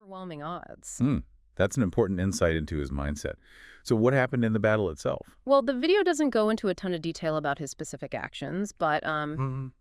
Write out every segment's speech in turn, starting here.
overwhelming odds. Hmm. That's an important insight into his mindset. So what happened in the battle itself? Well, the video doesn't go into a ton of detail about his specific actions, but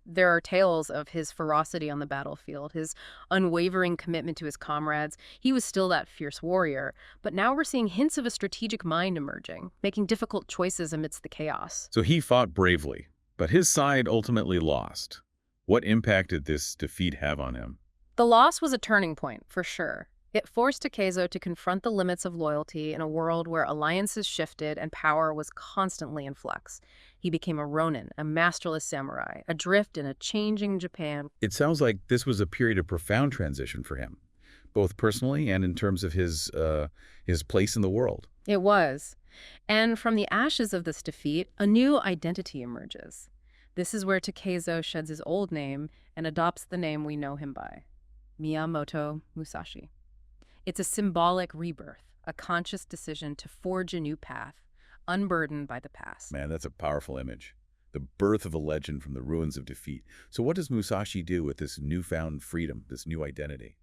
there are tales of his ferocity on the battlefield, his unwavering commitment to his comrades. He was still that fierce warrior, but now we're seeing hints of a strategic mind emerging, making difficult choices amidst the chaos. So he fought bravely, but his side ultimately lost. What impact did this defeat have on him? The loss was a turning point, for sure. It forced Takezo to confront the limits of loyalty in a world where alliances shifted and power was constantly in flux. He became a ronin, a masterless samurai, adrift in a changing Japan. It sounds like this was a period of profound transition for him, both personally and in terms of his place in the world. It was. And from the ashes of this defeat, a new identity emerges. This is where Takezo sheds his old name and adopts the name we know him by, Miyamoto Musashi. It's a symbolic rebirth, a conscious decision to forge a new path, unburdened by the past. Man, that's a powerful image. The birth of a legend from the ruins of defeat. So what does Musashi do with this newfound freedom, this new identity?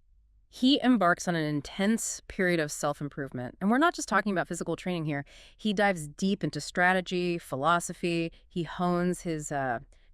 He embarks on an intense period of self-improvement. And we're not just talking about physical training here. He dives deep into strategy, philosophy. He hones his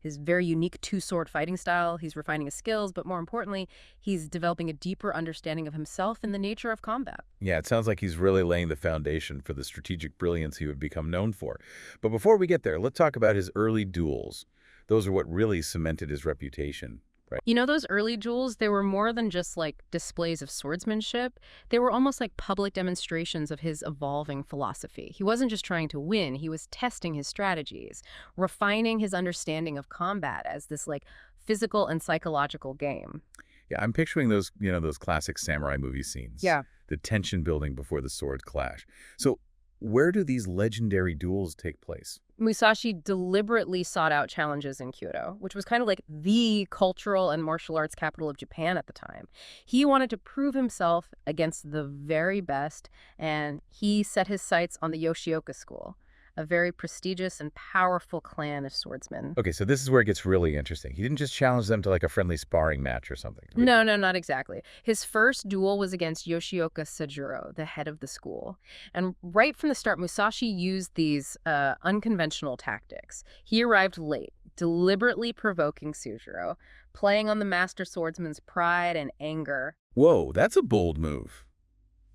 very unique two-sword fighting style. He's refining his skills, but more importantly, he's developing a deeper understanding of himself and the nature of combat. Yeah, it sounds like he's really laying the foundation for the strategic brilliance he would become known for. But before we get there, let's talk about his early duels. Those are what really cemented his reputation. Right. You know, those early duels, they were more than just like displays of swordsmanship. They were almost like public demonstrations of his evolving philosophy. He wasn't just trying to win, he was testing his strategies, refining his understanding of combat as this like physical and psychological game. Yeah, I'm picturing those classic samurai movie scenes. Yeah. The tension building before the sword clash. So where do these legendary duels take place? Musashi deliberately sought out challenges in Kyoto, which was kind of like the cultural and martial arts capital of Japan at the time. He wanted to prove himself against the very best, and he set his sights on the Yoshioka school, a very prestigious and powerful clan of swordsmen. Okay, so this is where it gets really interesting. He didn't just challenge them to like a friendly sparring match or something. No, not exactly. His first duel was against Yoshioka Sajuro, the head of the school. And right from the start, Musashi used these unconventional tactics. He arrived late, deliberately provoking Sujiro, playing on the master swordsman's pride and anger. Whoa, that's a bold move.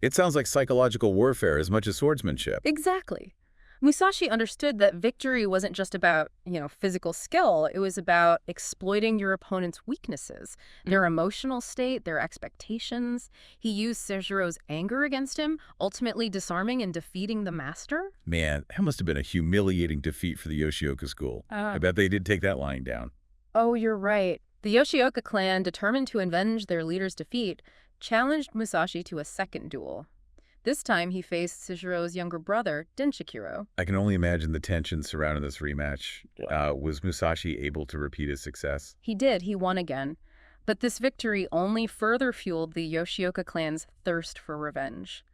It sounds like psychological warfare as much as swordsmanship. Exactly. Musashi understood that victory wasn't just about, physical skill. It was about exploiting your opponent's weaknesses, their emotional state, their expectations. He used Seijiro's anger against him, ultimately disarming and defeating the master. Man, that must have been a humiliating defeat for the Yoshioka school. I bet they did take that lying down. Oh, you're right. The Yoshioka clan, determined to avenge their leader's defeat, challenged Musashi to a second duel. This time, he faced Seijiro's younger brother, Denshikiro. I can only imagine the tension surrounding this rematch. Was Musashi able to repeat his success? He did. He won again. But this victory only further fueled the Yoshioka clan's thirst for revenge.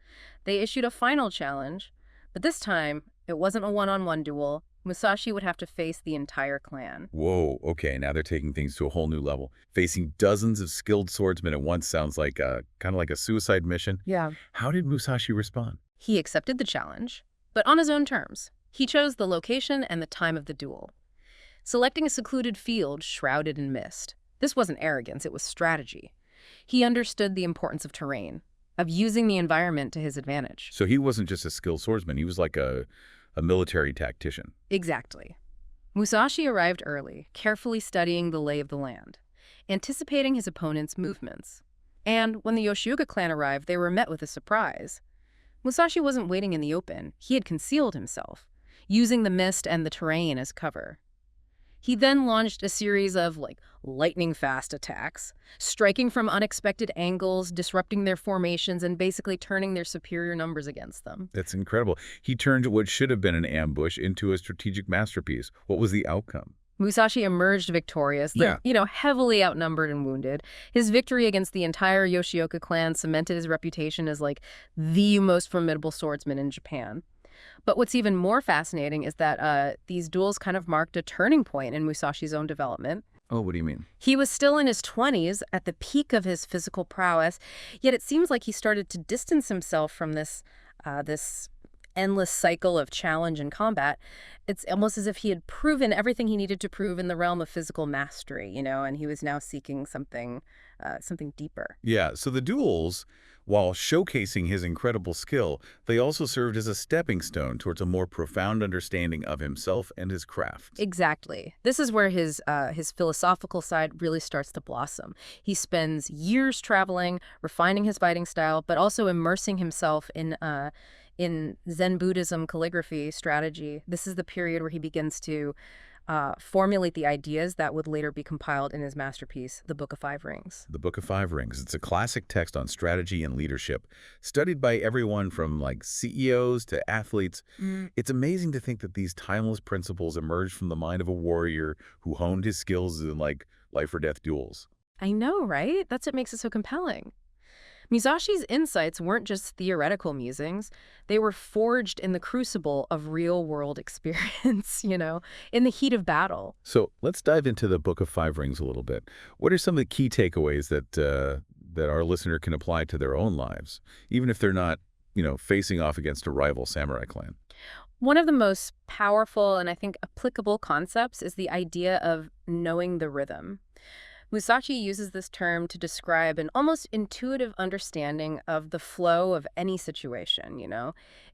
They issued a final challenge, but this time, it wasn't a one-on-one duel. Musashi would have to face the entire clan. Whoa, okay, now they're taking things to a whole new level. Facing dozens of skilled swordsmen at once sounds like kind of like a suicide mission. Yeah. How did Musashi respond? He accepted the challenge, but on his own terms. He chose the location and the time of the duel, selecting a secluded field shrouded in mist. This wasn't arrogance, it was strategy. He understood the importance of terrain, of using the environment to his advantage. So he wasn't just a skilled swordsman, he was like a military tactician. Exactly. Musashi arrived early, carefully studying the lay of the land, anticipating his opponent's movements. And when the Yoshioka clan arrived, they were met with a surprise. Musashi wasn't waiting in the open. He had concealed himself, using the mist and the terrain as cover. He then launched a series of, lightning-fast attacks, striking from unexpected angles, disrupting their formations, and basically turning their superior numbers against them. That's incredible. He turned what should have been an ambush into a strategic masterpiece. What was the outcome? Musashi emerged victorious, heavily outnumbered and wounded. His victory against the entire Yoshioka clan cemented his reputation as, the most formidable swordsman in Japan. But what's even more fascinating is that these duels kind of marked a turning point in Musashi's own development. Oh, what do you mean? He was still in his 20s at the peak of his physical prowess, yet it seems like he started to distance himself from this endless cycle of challenge and combat. It's almost as if he had proven everything he needed to prove in the realm of physical mastery, and he was now seeking something deeper. Yeah, so the duels, while showcasing his incredible skill, they also served as a stepping stone towards a more profound understanding of himself and his craft. Exactly. This is where his philosophical side really starts to blossom. He spends years traveling, refining his fighting style, but also immersing himself in Zen Buddhism calligraphy strategy. This is the period where he begins to formulate the ideas that would later be compiled in his masterpiece, The Book of Five Rings. The Book of Five Rings. It's a classic text on strategy and leadership, studied by everyone from like CEOs to athletes. It's amazing to think that these timeless principles emerged from the mind of a warrior who honed his skills in like life or death duels. I know, right? That's what makes it so compelling. Musashi's insights weren't just theoretical musings. They were forged in the crucible of real-world experience, in the heat of battle. So let's dive into the Book of Five Rings a little bit. What are some of the key takeaways that our listener can apply to their own lives, even if they're not, facing off against a rival samurai clan? One of the most powerful and I think applicable concepts is the idea of knowing the rhythm. Musashi uses this term to describe an almost intuitive understanding of the flow of any situation.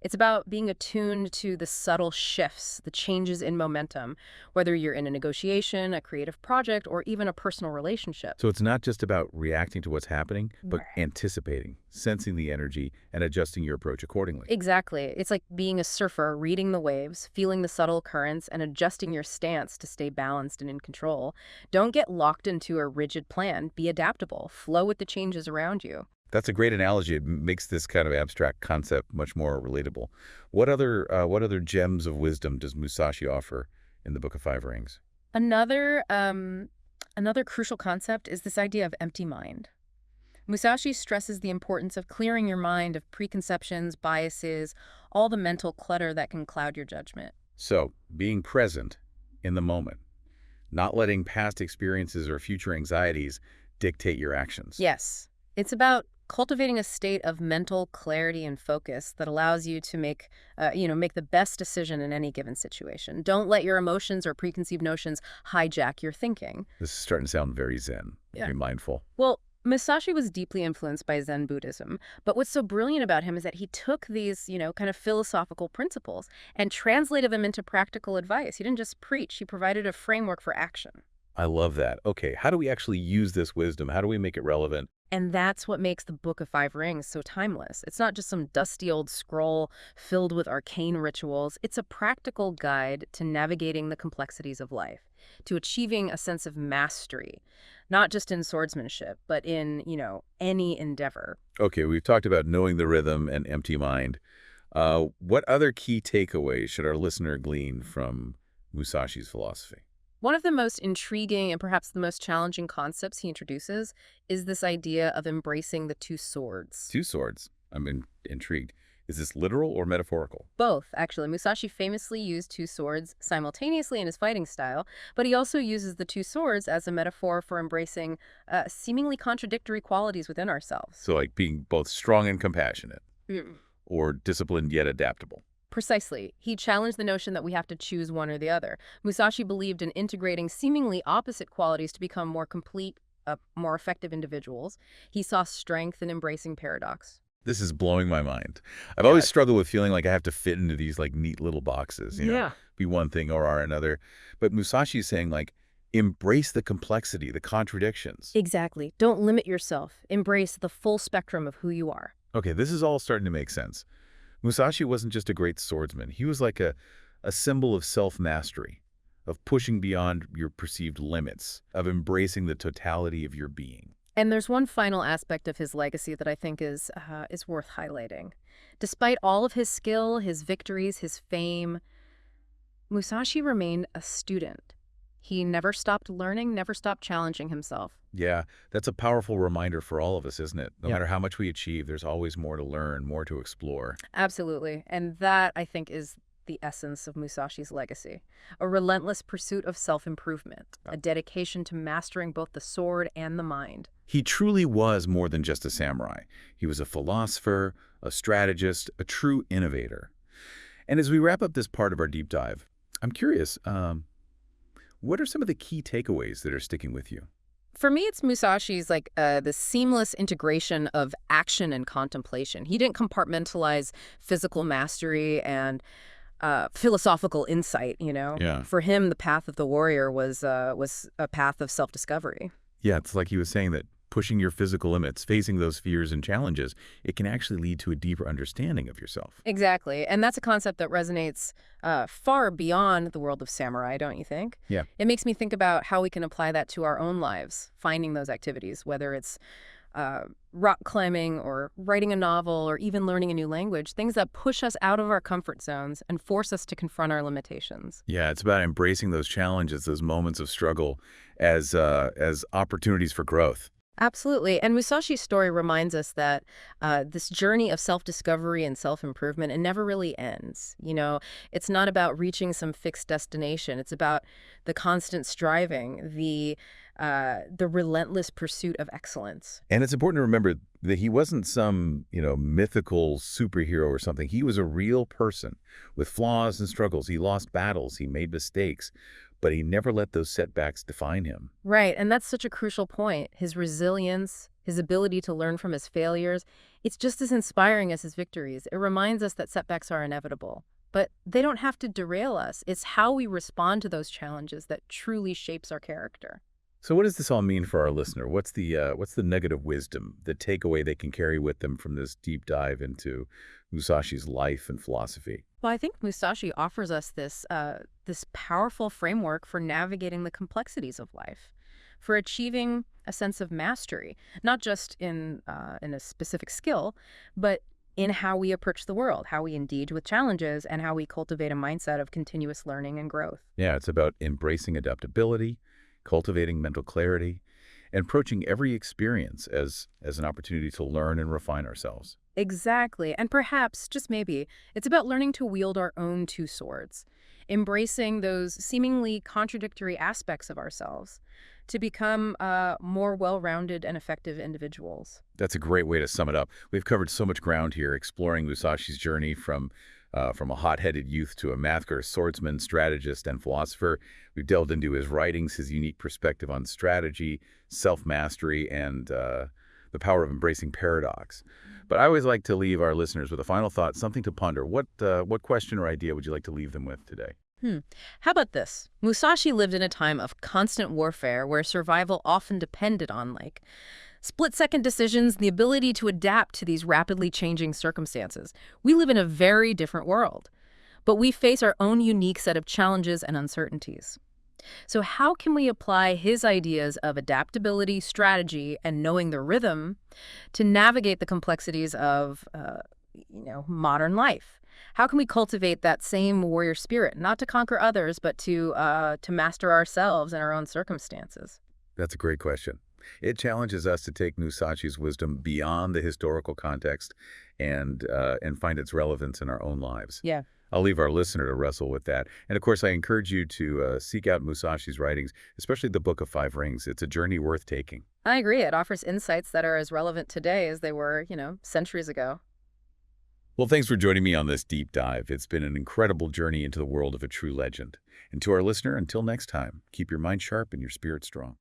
It's about being attuned to the subtle shifts, the changes in momentum, whether you're in a negotiation, a creative project, or even a personal relationship. So it's not just about reacting to what's happening, but Right. anticipating, sensing the energy, and adjusting your approach accordingly. Exactly. It's like being a surfer, reading the waves, feeling the subtle currents, and adjusting your stance to stay balanced and in control. Don't get locked into a rigid plan. Be adaptable. Flow with the changes around you. That's a great analogy. It makes this kind of abstract concept much more relatable. What other gems of wisdom does Musashi offer in the Book of Five Rings? Another crucial concept is this idea of empty mind. Musashi stresses the importance of clearing your mind of preconceptions, biases, all the mental clutter that can cloud your judgment. So, being present in the moment, not letting past experiences or future anxieties dictate your actions. Yes, it's about cultivating a state of mental clarity and focus that allows you to make the best decision in any given situation. Don't let your emotions or preconceived notions hijack your thinking. This is starting to sound very zen, Yeah. very mindful. Well, Musashi was deeply influenced by Zen Buddhism, but what's so brilliant about him is that he took these, kind of philosophical principles and translated them into practical advice. He didn't just preach, he provided a framework for action. I love that. Okay, how do we actually use this wisdom? How do we make it relevant? And that's what makes the Book of Five Rings so timeless. It's not just some dusty old scroll filled with arcane rituals. It's a practical guide to navigating the complexities of life, to achieving a sense of mastery, not just in swordsmanship, but in, any endeavor. Okay, we've talked about knowing the rhythm and empty mind. What other key takeaways should our listener glean from Musashi's philosophy? One of the most intriguing and perhaps the most challenging concepts he introduces is this idea of embracing the two swords. Two swords. I'm intrigued. Is this literal or metaphorical? Both, actually. Musashi famously used two swords simultaneously in his fighting style, but he also uses the two swords as a metaphor for embracing seemingly contradictory qualities within ourselves. So like being both strong and compassionate, Mm. or disciplined yet adaptable. Precisely. He challenged the notion that we have to choose one or the other. Musashi believed in integrating seemingly opposite qualities to become more complete, more effective individuals. He saw strength in embracing paradox. This is blowing my mind. I've Yeah. always struggled with feeling like I have to fit into these like neat little boxes, Yeah. be one thing or are another. But Musashi's saying like, embrace the complexity, the contradictions. Exactly. Don't limit yourself. Embrace the full spectrum of who you are. Okay, this is all starting to make sense. Musashi wasn't just a great swordsman. He was like a symbol of self-mastery, of pushing beyond your perceived limits, of embracing the totality of your being. And there's one final aspect of his legacy that I think is worth highlighting. Despite all of his skill, his victories, his fame, Musashi remained a student. He never stopped learning, never stopped challenging himself. Yeah, that's a powerful reminder for all of us, isn't it? No Yeah. matter how much we achieve, there's always more to learn, more to explore. Absolutely. And that, I think, is the essence of Musashi's legacy: a relentless pursuit of self-improvement, a dedication to mastering both the sword and the mind. He truly was more than just a samurai. He was a philosopher, a strategist, a true innovator. And as we wrap up this part of our deep dive, I'm curious, what are some of the key takeaways that are sticking with you? For me, it's Musashi's the seamless integration of action and contemplation. He didn't compartmentalize physical mastery and philosophical insight, you know. Yeah. For him, the path of the warrior was a path of self-discovery. Yeah, it's like he was saying that pushing your physical limits, facing those fears and challenges, it can actually lead to a deeper understanding of yourself. Exactly. And that's a concept that resonates far beyond the world of samurai, don't you think? Yeah. It makes me think about how we can apply that to our own lives, finding those activities, whether it's rock climbing or writing a novel or even learning a new language, things that push us out of our comfort zones and force us to confront our limitations. Yeah, it's about embracing those challenges, those moments of struggle as opportunities for growth. Absolutely. And Musashi's story reminds us that this journey of self-discovery and self-improvement, it never really ends. You know, it's not about reaching some fixed destination. It's about the constant striving, the relentless pursuit of excellence. And it's important to remember that he wasn't some, mythical superhero or something. He was a real person with flaws and struggles. He lost battles, he made mistakes, but he never let those setbacks define him. Right, and that's such a crucial point. His resilience, his ability to learn from his failures, it's just as inspiring as his victories. It reminds us that setbacks are inevitable, but they don't have to derail us. It's how we respond to those challenges that truly shapes our character. So what does this all mean for our listener? What's the nugget of wisdom, the takeaway they can carry with them from this deep dive into Musashi's life and philosophy? Well, I think Musashi offers us this powerful framework for navigating the complexities of life, for achieving a sense of mastery, not just in a specific skill, but in how we approach the world, how we engage with challenges, and how we cultivate a mindset of continuous learning and growth. Yeah, it's about embracing adaptability, cultivating mental clarity, and approaching every experience as an opportunity to learn and refine ourselves. Exactly. And perhaps, just maybe, it's about learning to wield our own two swords, embracing those seemingly contradictory aspects of ourselves to become more well-rounded and effective individuals. That's a great way to sum it up. We've covered so much ground here, exploring Musashi's journey from a hot-headed youth to a master, swordsman, strategist, and philosopher. We've delved into his writings, his unique perspective on strategy, self-mastery, and the power of embracing paradox. But I always like to leave our listeners with a final thought, something to ponder. What question or idea would you like to leave them with today? How about this? Musashi lived in a time of constant warfare where survival often depended on, split-second decisions, the ability to adapt to these rapidly changing circumstances. We live in a very different world, but we face our own unique set of challenges and uncertainties. So how can we apply his ideas of adaptability, strategy, and knowing the rhythm to navigate the complexities of, modern life? How can we cultivate that same warrior spirit, not to conquer others, but to master ourselves and our own circumstances? That's a great question. It challenges us to take Musashi's wisdom beyond the historical context and find its relevance in our own lives. Yeah. I'll leave our listener to wrestle with that. And of course, I encourage you to seek out Musashi's writings, especially the Book of Five Rings. It's a journey worth taking. I agree. It offers insights that are as relevant today as they were, centuries ago. Well, thanks for joining me on this deep dive. It's been an incredible journey into the world of a true legend. And to our listener, until next time, keep your mind sharp and your spirit strong.